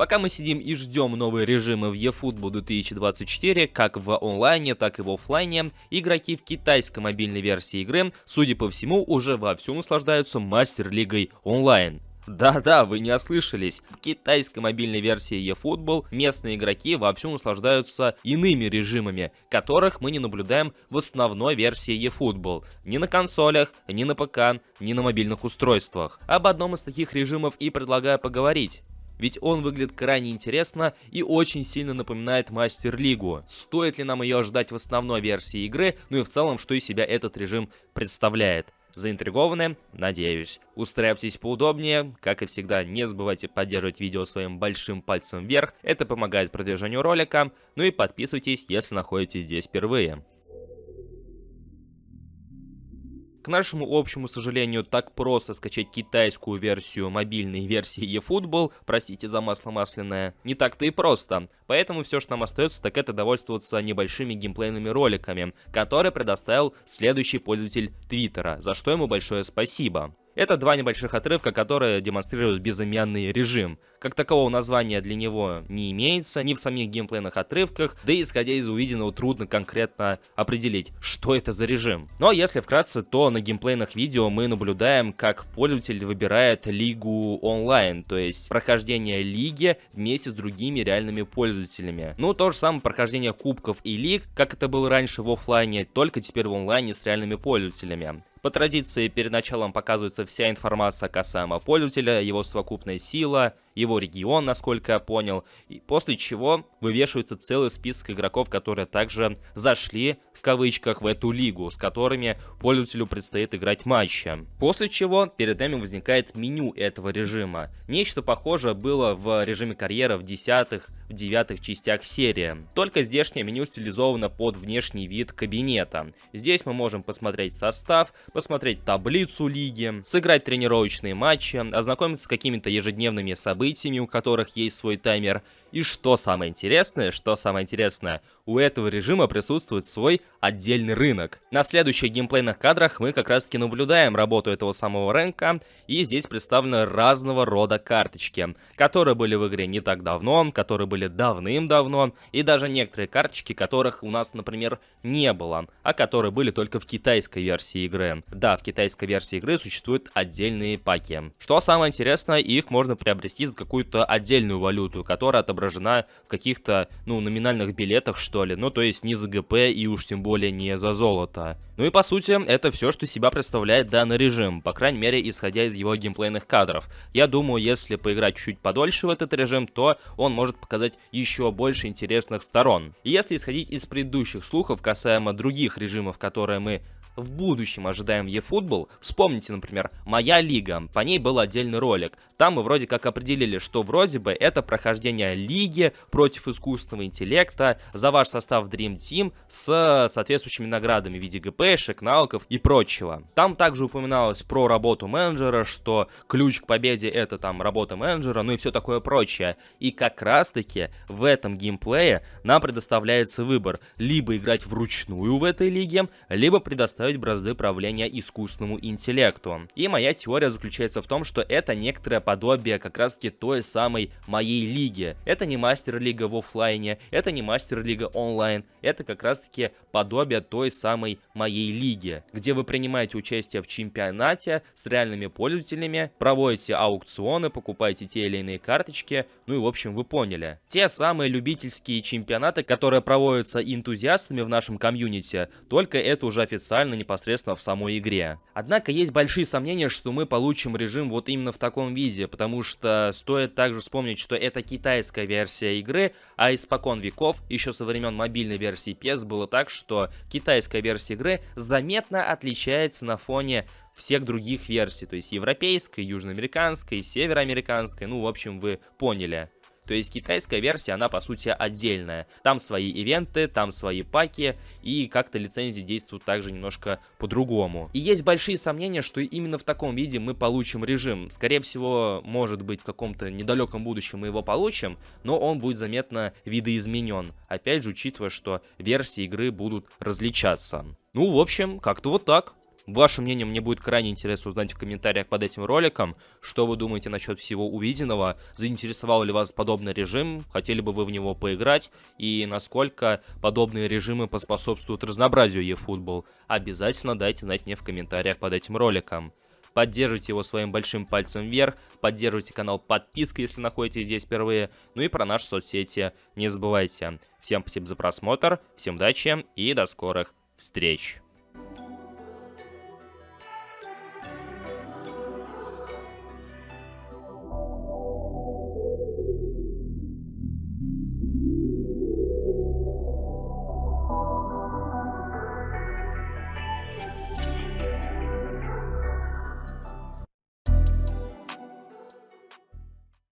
Пока мы сидим и ждем новые режимы в eFootball 2024, как в онлайне, так и в оффлайне, игроки в китайской мобильной версии игры, судя по всему, уже вовсю наслаждаются Мастер-лигой онлайн. Да-да, вы не ослышались. В китайской мобильной версии eFootball местные игроки вовсю наслаждаются иными режимами, которых мы не наблюдаем в основной версии eFootball. Ни на консолях, ни на ПК, ни на мобильных устройствах. Об одном из таких режимов и предлагаю поговорить. Ведь он выглядит крайне интересно и очень сильно напоминает Мастер-лигу. Стоит ли нам ее ждать в основной версии игры, ну и в целом, что из себя этот режим представляет? Заинтригованы? Надеюсь. Устраивайтесь поудобнее. Как и всегда, не забывайте поддерживать видео своим большим пальцем вверх. Это помогает продвижению ролика. Ну и подписывайтесь, если находитесь здесь впервые. К нашему общему сожалению, так просто скачать китайскую версию мобильной версии eFootball, простите за масло масляное, не так-то и просто. Поэтому все, что нам остается, так это довольствоваться небольшими геймплейными роликами, которые предоставил следующий пользователь Твиттера, за что ему большое спасибо. Это два небольших отрывка, которые демонстрируют безымянный режим. Как такового названия для него не имеется, ни в самих геймплейных отрывках, да и исходя из увиденного трудно конкретно определить, что это за режим. Но если вкратце, то на геймплейных видео мы наблюдаем, как пользователь выбирает лигу онлайн, то есть прохождение лиги вместе с другими реальными пользователями. Ну, то же самое прохождение кубков и лиг, как это было раньше в оффлайне, только теперь в онлайне с реальными пользователями. По традиции, перед началом показывается вся информация касаемо пользователя, его совокупная сила, его регион, насколько я понял, и после чего вывешивается целый список игроков, которые также зашли, в кавычках, в эту лигу, с которыми пользователю предстоит играть матчи. После чего перед нами возникает меню этого режима. Нечто похожее было в режиме карьера в 10-х, в 9-х частях серии. Только здешнее меню стилизовано под внешний вид кабинета. Здесь мы можем посмотреть состав, посмотреть таблицу лиги, сыграть тренировочные матчи, ознакомиться с какими-то ежедневными событиями, у которых есть свой таймер. И что самое интересное, у этого режима присутствует свой отдельный рынок. На следующих геймплейных кадрах мы как раз таки наблюдаем работу этого самого рынка, и здесь представлены разного рода карточки, которые были в игре не так давно, которые были давным-давно, и даже некоторые карточки, которых у нас, например, не было, а которые были только в китайской версии игры. Да, в китайской версии игры существуют отдельные паки. Что самое интересное, их можно приобрести за какую-то отдельную валюту, которая отображена в каких-то, номинальных билетах, что ли, то есть не за ГП и уж тем более не за золото. Ну и по сути, это все, что себя представляет данный режим, по крайней мере, исходя из его геймплейных кадров. Я думаю, если поиграть чуть подольше в этот режим, то он может показать еще больше интересных сторон. И если исходить из предыдущих слухов касаемо других режимов, которые мы в будущем ожидаем в eFootball, вспомните, например, «Моя лига», по ней был отдельный ролик. Там мы вроде как определили, что вроде бы это прохождение лиги против искусственного интеллекта за ваш состав Dream Team с соответствующими наградами в виде ГПшек, навыков и прочего. Там также упоминалось про работу менеджера, что ключ к победе это там работа менеджера, ну и все такое прочее. И как раз таки в этом геймплее нам предоставляется выбор: либо играть вручную в этой лиге, либо предоставить бразды правления искусственному интеллекту. И моя теория заключается в том, что это некоторое подобие как раз таки той самой моей лиги. Это не мастер-лига в оффлайне, это не мастер-лига онлайн, это как раз таки подобие той самой моей лиги, где вы принимаете участие в чемпионате с реальными пользователями, проводите аукционы, покупаете те или иные карточки, ну и в общем вы поняли. Те самые любительские чемпионаты, которые проводятся энтузиастами в нашем комьюнити, только это уже официально непосредственно в самой игре. Однако есть большие сомнения, что мы получим режим вот именно в таком виде, потому что стоит также вспомнить, что это китайская версия игры, а испокон веков, еще со времен мобильной версии PES, было так, что китайская версия игры заметно отличается на фоне всех других версий, то есть европейской, южноамериканской, североамериканской, в общем, вы поняли. То есть китайская версия, она по сути отдельная. Там свои ивенты, там свои паки, и как-то лицензии действуют также немножко по-другому. И есть большие сомнения, что именно в таком виде мы получим режим. Скорее всего, может быть, в каком-то недалеком будущем мы его получим, но он будет заметно видоизменен. Опять же, учитывая, что версии игры будут различаться. В общем, как-то вот так. Ваше мнение мне будет крайне интересно узнать в комментариях под этим роликом. Что вы думаете насчет всего увиденного? Заинтересовал ли вас подобный режим? Хотели бы вы в него поиграть? И насколько подобные режимы поспособствуют разнообразию eFootball? Обязательно дайте знать мне в комментариях под этим роликом. Поддерживайте его своим большим пальцем вверх, поддерживайте канал подпиской, если находитесь здесь впервые, ну и про наши соцсети не забывайте. Всем спасибо за просмотр, всем удачи и до скорых встреч!